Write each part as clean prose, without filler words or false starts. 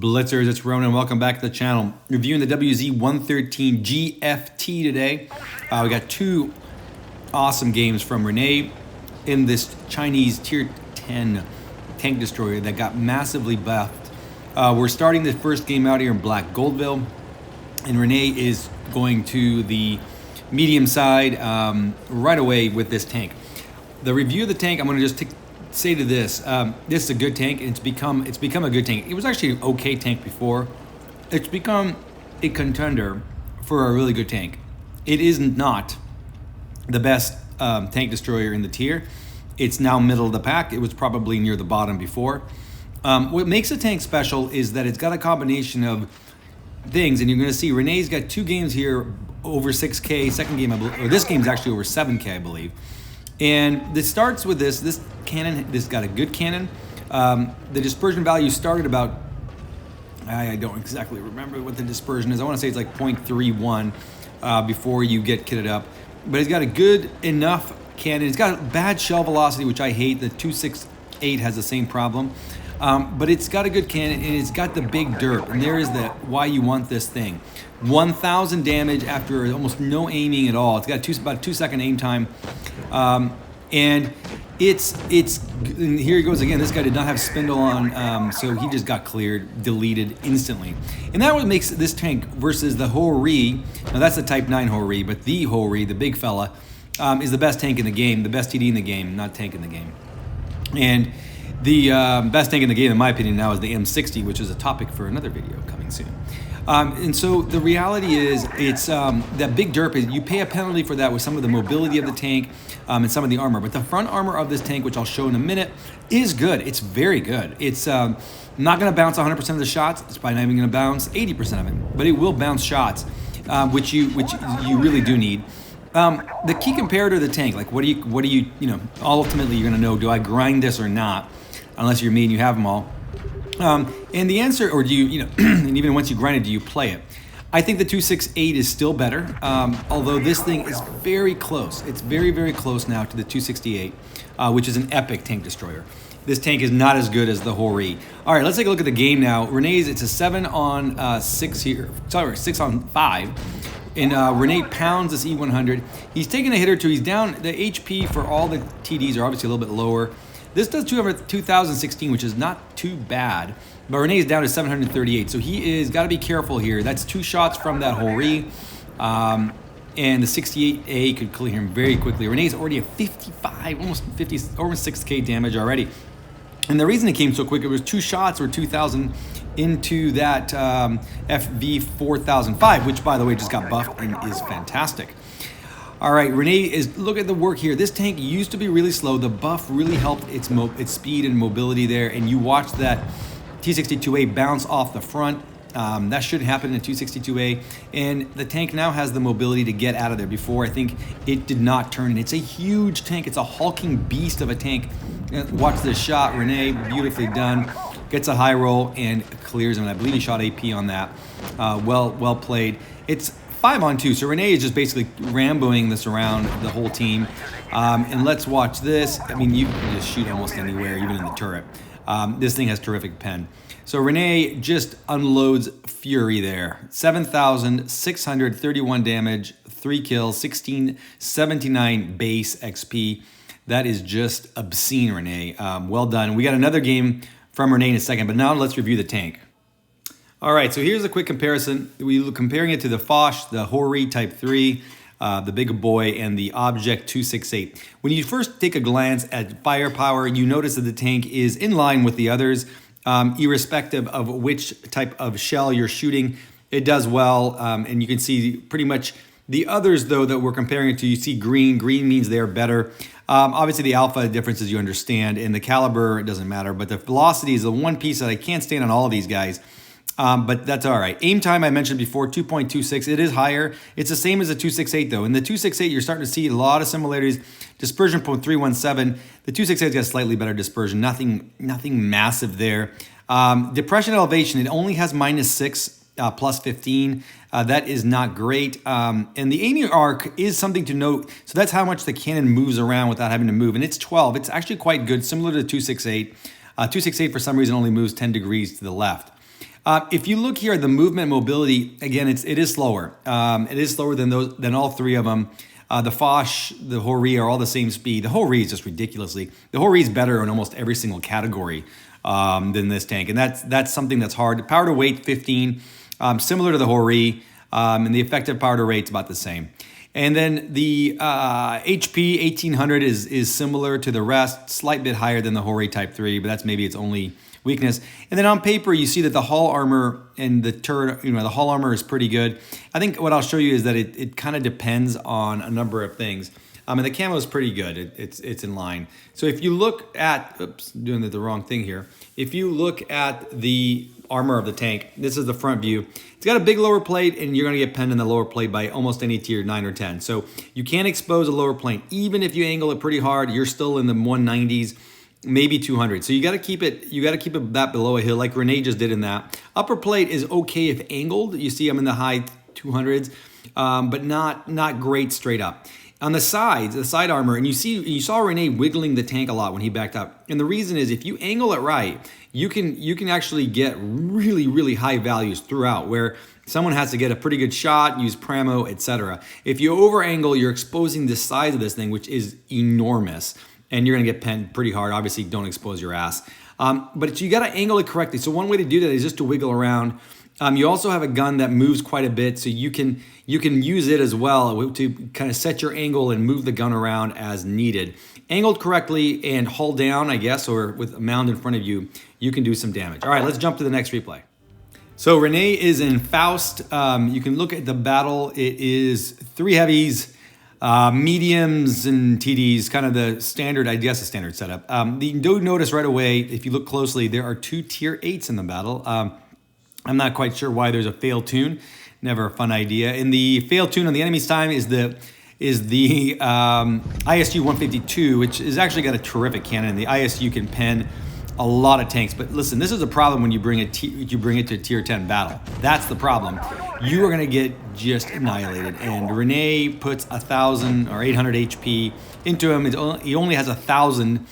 Blitzers, it's Ronan. Welcome back to the channel. Reviewing the WZ-113 GFT today. We got two awesome games from Rene in this Chinese Tier 10 tank destroyer that got massively buffed. We're starting the first game out here in Black Goldville, and Rene is going to the medium side right away with this tank. The review of the tank, I'm going to just say to this, this is a good tank, and it's become a good tank. It was actually an okay tank before. It's become a contender for a really good tank. It is not the best tank destroyer in the tier. It's now middle of the pack. It was probably near the bottom before. What makes a tank special is that it's got a combination of things, and you're going to see Rene's got two games here over 6K. Second game, or this game's actually over 7K, I believe. And this starts with this cannon. This got a good cannon. The dispersion value started about, I don't exactly remember what the dispersion is. I want to say it's like 0.31 before you get kitted up. But it's got a good enough cannon. It's got bad shell velocity, which I hate. The 268 has the same problem. But it's got a good cannon, and it's got the big derp. And there is why you want this thing. 1,000 damage after almost no aiming at all. It's got about 2 second aim time. And and here he goes again. This guy did not have spindle on, so he just got cleared, deleted instantly. And that what makes this tank versus the Hori. Now that's the Type 9 Hori, but the Hori, the big fella, is the best tank in the game, the best TD in the game, not tank in the game. And the best tank in the game, in my opinion, now is the M60, which is a topic for another video coming soon. And so the reality is, it's that big derp is you pay a penalty for that with some of the mobility of the tank and some of the armor. But the front armor of this tank, which I'll show in a minute, is good. It's very good. It's not going to bounce 100% of the shots. It's probably not even going to bounce 80% of it, but it will bounce shots, which you really do need. The key comparator to the tank, like what do you ultimately you're going to know, do I grind this or not? Unless you're me and you have them all. And the answer, or do you and even once you grind it, do you play it? I think the 268 is still better, although this thing is very close. It's very, very close now to the 268, which is an epic tank destroyer. This tank is not as good as the Hori. All right, let's take a look at the game now. Rene's, it's a 7 on 6 here. Sorry, 6 on 5. And Rene pounds this E100. He's taking a hit or two. He's down. The HP for all the TDs are obviously a little bit lower. This does 2016, which is not too bad, but Rene's down to 738, so he is got to be careful here. That's 2 shots from that Hori, and the 68A could clear him very quickly. Rene's already at 55, almost 50, over 6K damage already. And the reason it came so quick, it was 2 shots or 2,000 into that FV 4005, which by the way just got buffed and is fantastic. All right, Rene look at the work here. This tank used to be really slow. The buff really helped its speed and mobility there, and you watch that T62A bounce off the front. That should happen in 262A, and the tank now has the mobility to get out of there. Before, I think it did not turn. It's a huge tank. It's a hulking beast of a tank. Watch this shot, Rene, beautifully done. Gets a high roll and clears him. I believe he shot AP on that. Well played. It's 5 on 2, so Rene is just basically ramboing this around the whole team. And let's watch this. I mean, you can just shoot almost anywhere, even in the turret. This thing has terrific pen. So Rene just unloads fury there. 7,631 damage, 3 kills, 1679 base XP. That is just obscene, Rene. Well done. We got another game from Rene in a second, but now let's review the tank. All right, so here's a quick comparison. We're comparing it to the Foch, the Hori Type 3, the big boy, and the Object 268. When you first take a glance at firepower, you notice that the tank is in line with the others, irrespective of which type of shell you're shooting. It does well, and you can see pretty much the others, though, that we're comparing it to. You see green. Green means they're better. Obviously, the alpha differences you understand, and the caliber, it doesn't matter. But the velocity is the one piece that I can't stand on all of these guys. But that's all right. Aim time, I mentioned before, 2.26. It is higher. It's the same as the 268, though. In the 268, you're starting to see a lot of similarities. Dispersion 0.317. The 268's got slightly better dispersion. Nothing massive there. Depression elevation, it only has -6, plus 15. That is not great. And the aiming arc is something to note. So that's how much the cannon moves around without having to move. And it's 12. It's actually quite good, similar to 268. 268, for some reason, only moves 10 degrees to the left. If you look here, the movement mobility, again, it is slower. It is slower than all three of them. The Foch, the Hori are all the same speed. The Hori is just ridiculously. The Hori is better in almost every single category than this tank, and that's something that's hard. Power to weight 15, similar to the Hori, and the effective power to rate's about the same. And then the HP 1800 is similar to the rest, slight bit higher than the Hori Type 3, but that's maybe its only weakness. And then on paper, you see that the hull armor and the turret, the hull armor is pretty good. I think what I'll show you is that it kind of depends on a number of things. And the camo is pretty good. It's in line. So if you look at, oops, doing the wrong thing here. If you look at the armor of the tank, this is the front view. It's got a big lower plate, and you're going to get penned in the lower plate by almost any tier 9 or 10. So you can't expose a lower plate. Even if you angle it pretty hard, you're still in the 190s. Maybe 200. So you got to keep it. You got to keep it that below a hill, like Rene just did in that. Upper plate is okay if angled. You see, I'm in the high 200s, but not great straight up. On the sides, the side armor, and you saw Rene wiggling the tank a lot when he backed up. And the reason is if you angle it right, you can actually get really high values throughout, where someone has to get a pretty good shot, use Pramo, etc. If you over angle, you're exposing the size of this thing, which is enormous. And you're gonna get penned pretty hard. Obviously, don't expose your ass. But you gotta angle it correctly. So one way to do that is just to wiggle around. You also have a gun that moves quite a bit, so you can use it as well to kind of set your angle and move the gun around as needed. Angled correctly and hull down, I guess, or with a mound in front of you, you can do some damage. All right, let's jump to the next replay. So Rene is in Faust. You can look at the battle. It is 3 heavies, mediums and TDs, kind of the standard, I guess, the standard setup. You do notice right away, if you look closely, there are 2 tier 8s in the battle. I'm not quite sure why there's a fail tune. Never a fun idea. And the fail tune on the enemy's time is the ISU 152, which has actually got a terrific cannon. The ISU can pen a lot of tanks, but listen, this is a problem when you bring it to a tier 10 battle. That's the problem. You are going to get just annihilated. And Rene puts 1,000 or 800 HP into him. He only has 1,000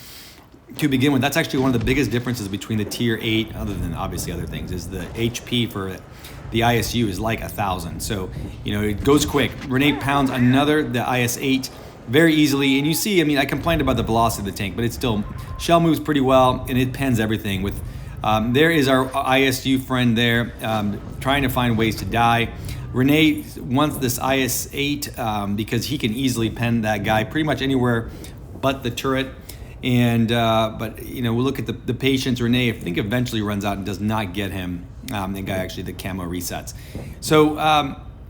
to begin with. That's actually one of the biggest differences between the tier 8, other than obviously other things, is the HP for the ISU is like 1,000. So, it goes quick. Rene pounds the IS-8 very easily. And you see, I complained about the velocity of the tank, but it's still, shell moves pretty well, and it pens everything. With there is our ISU friend there, trying to find ways to die. Rene wants this IS-8 because he can easily pen that guy pretty much anywhere but the turret. And but we'll look at the patience. Rene, I think, eventually runs out and does not get him. The guy actually, the camo resets. So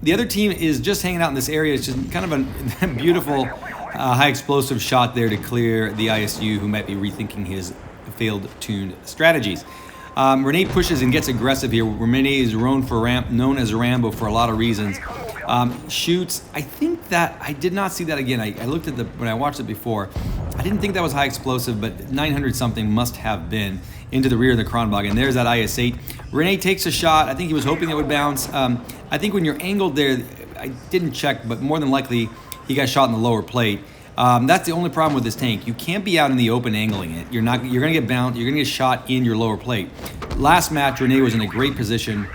the other team is just hanging out in this area. It's just kind of a beautiful high explosive shot there to clear the ISU, who might be rethinking his failed tuned strategies. Rene pushes and gets aggressive here. Rene is known as Rambo for a lot of reasons. Shoots. I think that I did not see that again. I looked at when I watched it before. I didn't think that was high explosive, but 900 something must have been into the rear of the Kronbog, and there's that IS-8. Rene takes a shot. I think he was hoping it would bounce. I think when you're angled there, I didn't check, but more than likely he got shot in the lower plate. That's the only problem with this tank. You can't be out in the open angling it. You're gonna get bounced. You're gonna get shot in your lower plate. Last match, Rene was in a great position,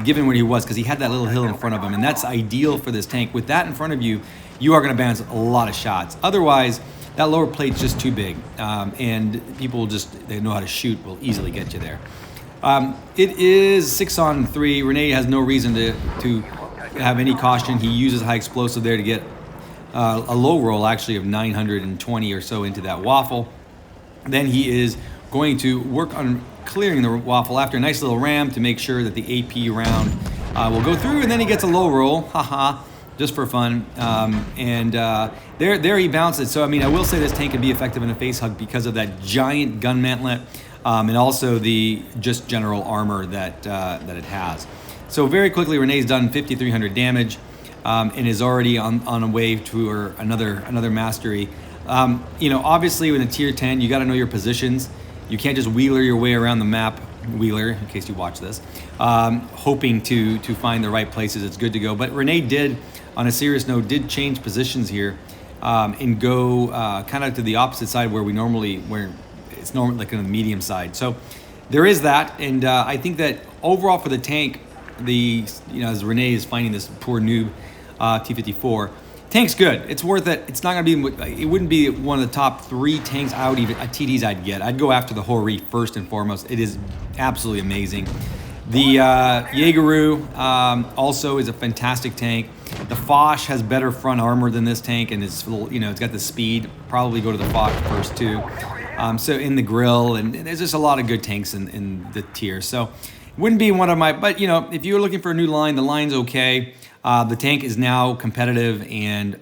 given where he was, because he had that little hill in front of him, and that's ideal for this tank. With that in front of you, you are gonna bounce a lot of shots. Otherwise, that lower plate's just too big, and people they know how to shoot, will easily get you there. It is 6-on-3. Rene has no reason to have any caution. He uses high explosive there to get a low roll, actually, of 920 or so into that waffle. Then he is going to work on clearing the waffle after a nice little ram to make sure that the AP round will go through, and then he gets a low roll, haha, just for fun. There he bounces. So I will say this tank can be effective in a face hug because of that giant gun mantlet, and also the just general armor that it has. So very quickly, Rene's done 5,300 damage, and is already on a way to another mastery. Obviously with a tier 10, you got to know your positions. You can't just wheeler your way around the map. Wheeler, in case you watch this, hoping to find the right places. It's good to go. But Rene did, on a serious note, change positions here and go kind of to the opposite side where it's normally like on the medium side. So there is that, and I think that overall for the tank, as Rene is finding this poor noob T-54, tank's good. It's worth it. It's not gonna be. It wouldn't be one of the top 3 tanks TDs I'd get. I'd go after the Hori first and foremost. It is absolutely amazing. The Jaegeru also is a fantastic tank. The Foch has better front armor than this tank, and it's it's got the speed. Probably go to the Foch first too. So in the grill, and there's just a lot of good tanks in the tier. So wouldn't be one of my, but if you're looking for a new line, the line's okay. The tank is now competitive, and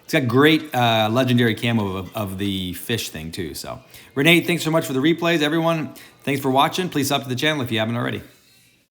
it's got great legendary camo of the fish thing too. So Rene, thanks so much for the replays, everyone. Thanks for watching. Please sub to the channel if you haven't already.